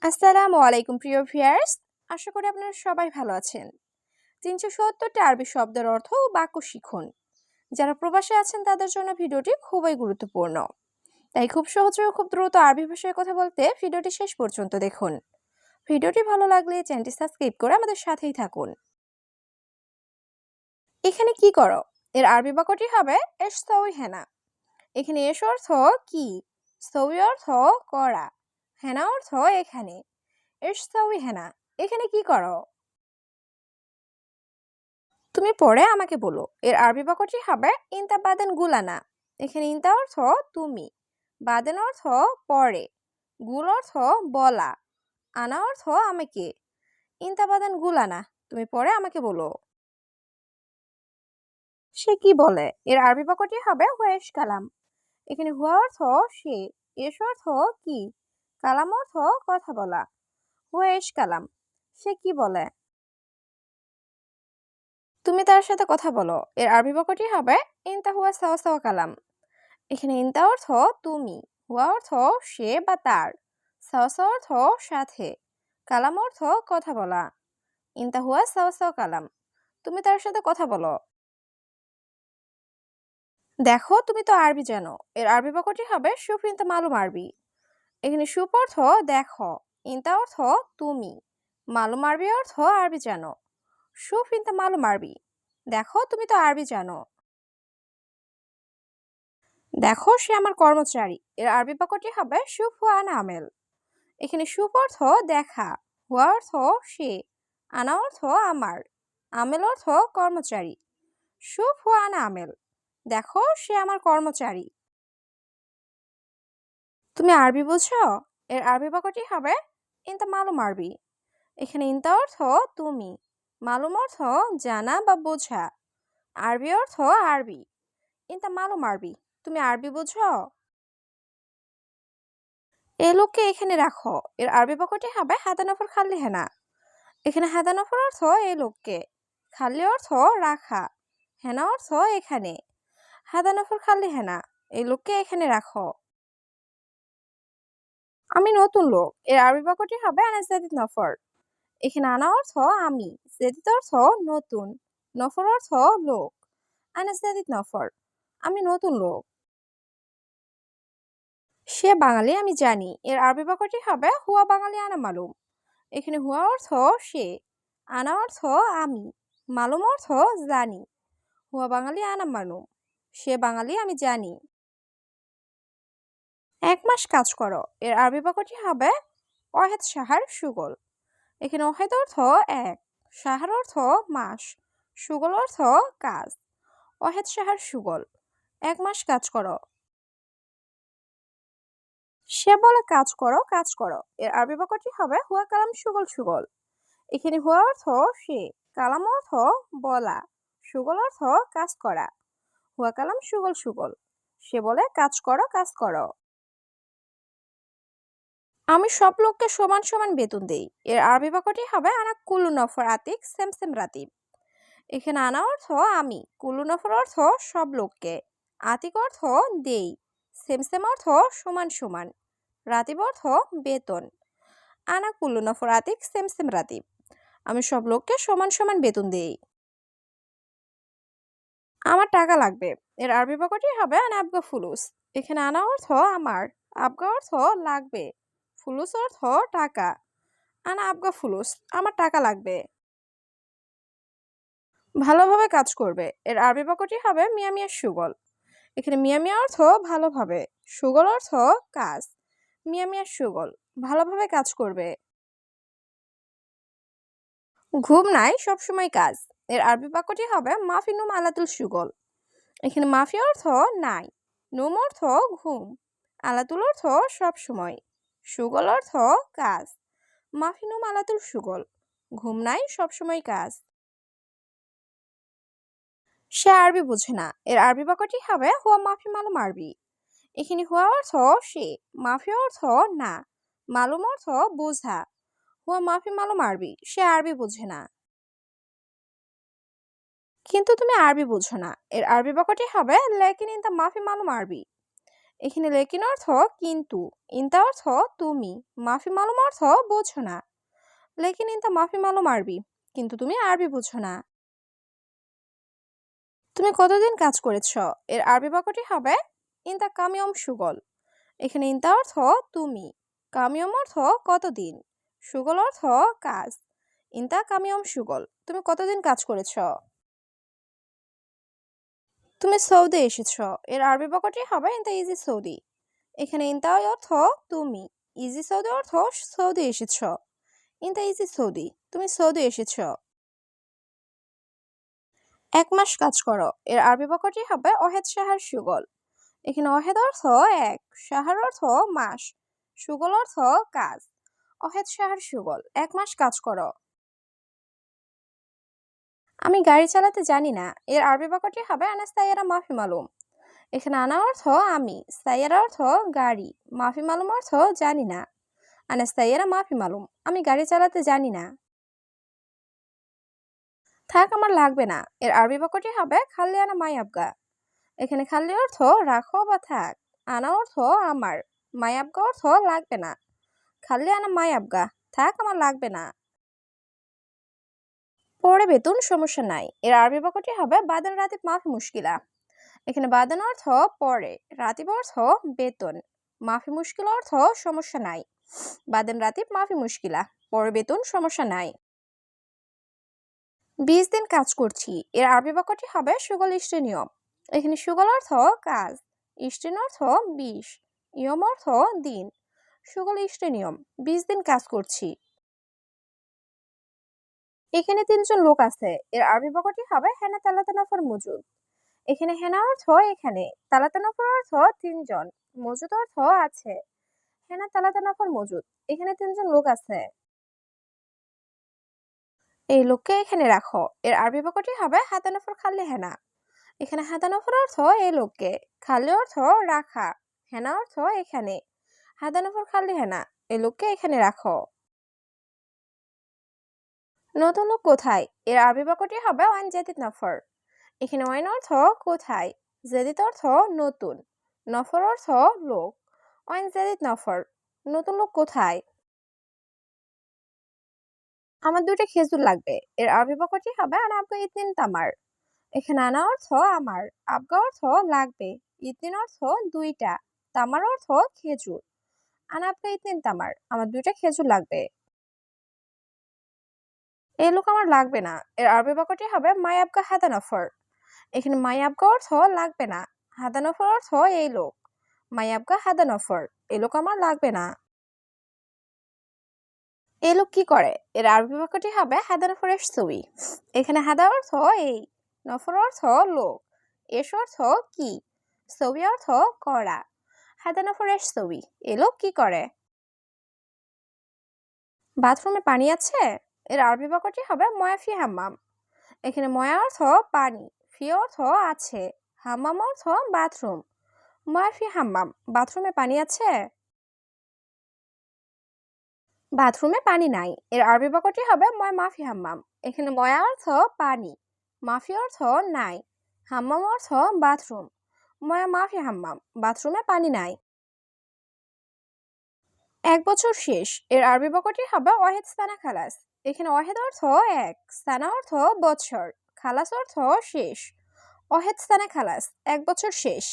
আসসালামু আলাইকুম প্রিয় ভিউয়ার্স। আশা করি আপনারা সবাই ভালো আছেন। ৩৭০টা আরবি শব্দের অর্থ ও বাক্য শিখুন। যারা প্রবাসে আছেন তাদের জন্য ভিডিওটি খুবই গুরুত্বপূর্ণ। তাই খুব সহজে ও খুব দ্রুত আরবি ভাষায় কথা বলতে ভিডিওটি শেষ পর্যন্ত দেখুন। ভিডিওটি ভালো লাগলে চ্যানেলটি সাবস্ক্রাইব করে আমাদের সাথেই থাকুন। এখানে কি করো? এর আরবি বাক্যটি হবে এসসাউই হেনা। এখানে এস অর্থ কি, সউই অর্থ করা, হেনা অর্থ এখানে। এসসাউই হেনা, এখানে কি করো? তুমি পরে আমাকে বলো। এর আরবি বাক্যটি হবে ইনতা বাদেন গুলানা। এখানে ইনতা অর্থ তুমি, বাদেন অর্থ পরে, গুল অর্থ বলা, আনা অর্থ আমাকে। ইনতা বাদেন গুলানা, তুমি পরে আমাকে বলো। সে কি বলে? এর আরবি বাক্যটি হবে হুয়েশ কালাম। এখানে হুয়া অর্থ সে, এস অর্থ কি, কালাম অর্থ কথা বলা। হুয়েশ কালাম, সে কি বলে? তুমি তার সাথে কথা বলো। এর আরবি বাক্যটি হবে ইনতা হুয়া সাওয়া সাওয়া কালাম। এখানে ইনতা অর্থ তুমি, হুয়া অর্থ সে বা তার, সাওসা অর্থ সাথে, কালাম অর্থ কথা বলা। ইনতা হুয়া সাওসা কালাম, তুমি তার সাথে কথা বলো। দেখো তুমি তো আরবি জানো। এর আরবি বাক্যটি হবে শুফ ইনতা মালুম আরবি। এখানে শুফ অর্থ দেখো, ইনতা অর্থ তুমি, মালুম আরবি অর্থ আরবি জানো। শুফ ইনতা মালুম আরবি, দেখো তুমি তো আরবি জানো। দেখো সে আমার কর্মচারী। এর আরবি বাক্যটি হবে শুফ হুয়া আনা আমেল। এখানে শুভ অর্থ দেখা, হুয়া অর্থ সে, আনা অর্থ আমার, আমেল অর্থ কর্মচারী। শুভ হুয়া আনা আমেল, দেখো সে আমার কর্মচারী। তুমি আরবি বুঝো? এর আরবি বাক্যটি হবে ইনতা মালুম আরবি। এখানে ইনতা অর্থ তুমি, মালুম অর্থ জানা বা বোঝা, আরবি অর্থ আরবি। ইনতা মালুম আরবি, তুমি আরবি বুঝো? এ লোককে এখানে রাখো। এর আরবি বাক্যটি হবে হাদানফর খাল্লি হেনা। এখানে হাদানফর অর্থ এই লোককে, খাল্লি অর্থ রাখা, হেনা অর্থ এখানে। হাদানফর খাল্লি হেনা, এই লোককে এখানে রাখো। আমি নতুন লোক। এর আরবি বাক্যটি হবে আনা জাদিদ নফর। এখানে আনা অর্থ আমি, জাদিদ অর্থ নতুন, নফর অর্থ লোক। আনা জাদিদ নফর, আমি নতুন লোক। সে বাঙালি আমি জানি। এর আরবি বাক্যটি হবে হুয়া বাঙালি আনা মালুম। এখানে হুয়া অর্থ সে, আনা অর্থ আমি, মালুম অর্থ জানি। হুয়া বাঙালি আনা মালুম, সে বাঙালি আমি জানি। 1 মাস কাজ করো। এর আরবি বাক্যটি হবে ওয়াহেদ শাহার সুগল। এখানে ওয়াহেদ অর্থ এক, শাহার অর্থ মাস, সুগল অর্থ কাজ। ওয়াহেদ শাহার সুগল, 1 মাস কাজ করো। সে বলে কাজ করো কাজ করো। এর আরবি বাক্যটি হবে হুয়া কালাম সুগল সুগল। এখানে হুয়া অর্থ সে, কালাম অর্থ বলা, সুগল অর্থ কাজ করা। হুয়া কালাম সুগল সুগল, সে বলে কাজ করো কাজ করো। আমি সব লোককে সমান সমান বেতন দেই। এর আরবি বাক্যটি হবে আনা কুল্লু নফর আতিক সেম সেম রাতিব। এখানে আনা অর্থ আমি, কুল্লু নফর অর্থ সব লোককে, আতিক অর্থ দেই, সেম সেম অর্থ সমান সমান, রাতিব অর্থ বেতন। আনা কুল্লু নফর আতিক সেম সেম রাতিব, আমি সব লোককে সমান সমান বেতন দেই। আমার টাকা লাগবে। এর আরবি বাক্যটি হবে আনা আবগা ফুলুস। এখানে আনা অর্থ আমার, আবগা অর্থ লাগবে, ফুলুস অর্থ টাকা। আনা আবগা ফুলুস, আমার টাকা লাগবে। ভালোভাবে কাজ করবে। এর আরবি বাক্যটি হবে মিয়া মিয়া সুগল। এখানে মিয়া মিয়া অর্থ ভালোভাবে, সুগল অর্থ কাজ। মিয়া মিয়া সুগল, ভালোভাবে কাজ করবে। ঘুম নাই সবসময় কাজ। এর আরবি বাক্যটি হবে মাফি নুম আলাতুল সুগল। এখানে মাফি অর্থ নাই, নুম অর্থ ঘুম, আলাতুল অর্থ সব সময়, সুগল অর্থ কাজ। মাফি নুম আলাতুল সুগল, ঘুম নাই সবসময় কাজ। সে আরবি বুঝে না। এর আরবি বাক্যটি হবে হুয়া মাফি মালুম আরবি। এখানে হুয়া অর্থ সে, মাফি অর্থ না, মালুম অর্থ বোঝা। হুয়া মাফি মালুম আরবি, সে আরবি বুঝে না। কিন্তু তুমি আরবি বুঝো না। এর আরবি বাক্যটি হবে লেকিন ইনতা মাফি মালুম আরবি। এখানে লেকিন অর্থ কিন্তু, ইনতা অর্থ তুমি, মাফি মালুম অর্থ বোঝো না। লেকিন ইনতা মাফি মালুম আরবি, কিন্তু তুমি আরবি বুঝো না। তুমি কতদিন কাজ করেছ? এর আরবি বাক্যটি হবে ইনতা কামিয়ম সুগল। এখানে ইনতা অর্থ তুমি, কামিয়ম অর্থ কতদিন, সুগল অর্থ কাজ। ইনতা কামিয়ম সুগল, তুমি কতদিন কাজ করেছ? তুমি সৌদি এসেছ। এর আরবি বাক্যটি হবে ইনতা ইজি সৌদি। এখানে ইনতা অর্থ তুমি, ইজি সৌদি অর্থ সৌদি এসেছ। ইনতা ইজি সৌদি, তুমি সৌদি এসেছ। 1 মাস কাজ করো। এর আরবি বাক্যটি হবে অহেদ শাহার সুগল। এখানে অহেদ অর্থ 1, শাহার অর্থ মাস, সুগল অর্থ কাজ। অহেদ শাহার সুগল, 1 মাস কাজ করো। আমি গাড়ি চালাতে জানি না। এর আরবি বাক্যটি হবে আনা সাইয়ারা মাফি মালুম। এখানে আনা অর্থ আমি, সাইয়ারা অর্থ গাড়ি, মাফি মালুম অর্থ জানি না। আনা সাইয়ারা মাফি মালুম, আমি গাড়ি চালাতে জানি না। থাক আমার লাগবে না। এর আরবি বাক্যটি হবে খাল্লি আনা মাই আবগা। এখানে খাল্লি অর্থ রাখো বা থাক, আনা অর্থ আমার, মাই আবগা অর্থ লাগবে না। খাল্লি আনা মাই আবগা, থাক আমার লাগবে না। পরে বেতন সমস্যা নাই। এর আরবি বাক্যটি হবে বাদান রাতিব মাফি মুশকিলা। এখানে বাদান অর্থ পরে, রাতিব অর্থ বেতন, মাফি মুশকিল অর্থ সমস্যা নাই। বাদান রাতিব মাফি মুশকিলা, পরে বেতন সমস্যা নাই। 20 দিন কাজ করছি। এর আরবি বাক্যটি হবে সুগল ইষ্টি নিয়ম। এখানে সুগল অর্থ কাজ, ইষ্টিন অর্থ 20, ইয়ম অর্থ দিন। সুগল ইষ্টি নিয়ম, 20 দিন কাজ করছি। এখানে 3 জন লোক আছে। এর আরবি বাক্যটি হবে হেনা তালাতা নফর মজুদ। এখানে হেনা অর্থ এখানে, তালাতা নফর অর্থ 3 জন, মজুদ অর্থ আছে। হেনা তালাতা নফর মজুদ, এখানে 3 জন লোক আছে। এই লোককে এখানে রাখো। এর আরবি বাক্যটি হবে হাতা নফর খাল্লি হেনা। এখানে হাতা নফর অর্থ এই লোককে, খাল্লি অর্থ রাখা, হেনা অর্থ এখানে। হাতা নফর খাল্লি হেনা, এই লোককে এখানে রাখো। নতুন লোক কোথায়? এর আরবি বাক্যটি হবে ওয়াইন জাদিদ নফর। এখানে ওয়াইন অর্থ কোথায়, জাদিদ অর্থ নতুন, নফর অর্থ লোক। ওয়াইন জাদিদ নফর, নতুন লোক কোথায়? আমার 2টা খেজুর লাগবে। এর আরবি বাক্যটি হবে আনা আবগা ইতনিন তামার। এখানে আনা অর্থ আমার, আবগা অর্থ লাগবে, ইতনিন অর্থ 2টা, তামার অর্থ খেজুর। আনা আবগা ইতনিন তামার, আমার 2টা খেজুর লাগবে। এই লোক আমার লাগবে না। এর আরবি বাক্যটি হবে মাই আবগা হাদা নফর। এখানে মাই আবগা অর্থ লাগবে না, হাদা নফর অর্থ এই লোক। মাই আবগা হাদা নফর, এই লোক আমার লাগবে না। এই লোক কি করে? এর আরবি বাক্যটি হবে হাদা নফর এস ছবি। এখানে হাদা অর্থ এই, নফর অর্থ লোক, এস অর্থ কি, ছবি অর্থ করা। হাদা নফর এস ছবি, এই লোক কি করে? বাথরুমে পানি আছে? এর আরবি বাক্যটি হবে ময়া ফি হাম্মাম। এখানে ময়া অর্থ পানি, ফি অর্থ আছে, হাম্মাম অর্থ বাথরুম। ময়া ফি হাম্মাম, বাথরুমে পানি আছে? বাথরুমে পানি নাই। এর আরবি বাক্যটি হবে ময়া মাফি হাম্মাম। এখানে ময়া অর্থ পানি, মাফি অর্থ নাই, হাম্মাম অর্থ বাথরুম। ময়া মাফি হাম্মাম, বাথরুমে পানি নাই। 1 বছর শেষ। এর আরবি বাক্যটি হবে ওয়াহেদ সানা খালাস। এখানে ওয়াহেদ অর্থ 1, সানা অর্থ বছর, খালাস অর্থ শেষ। ওয়াহেদ সানা খালাস, 1 বছর শেষ।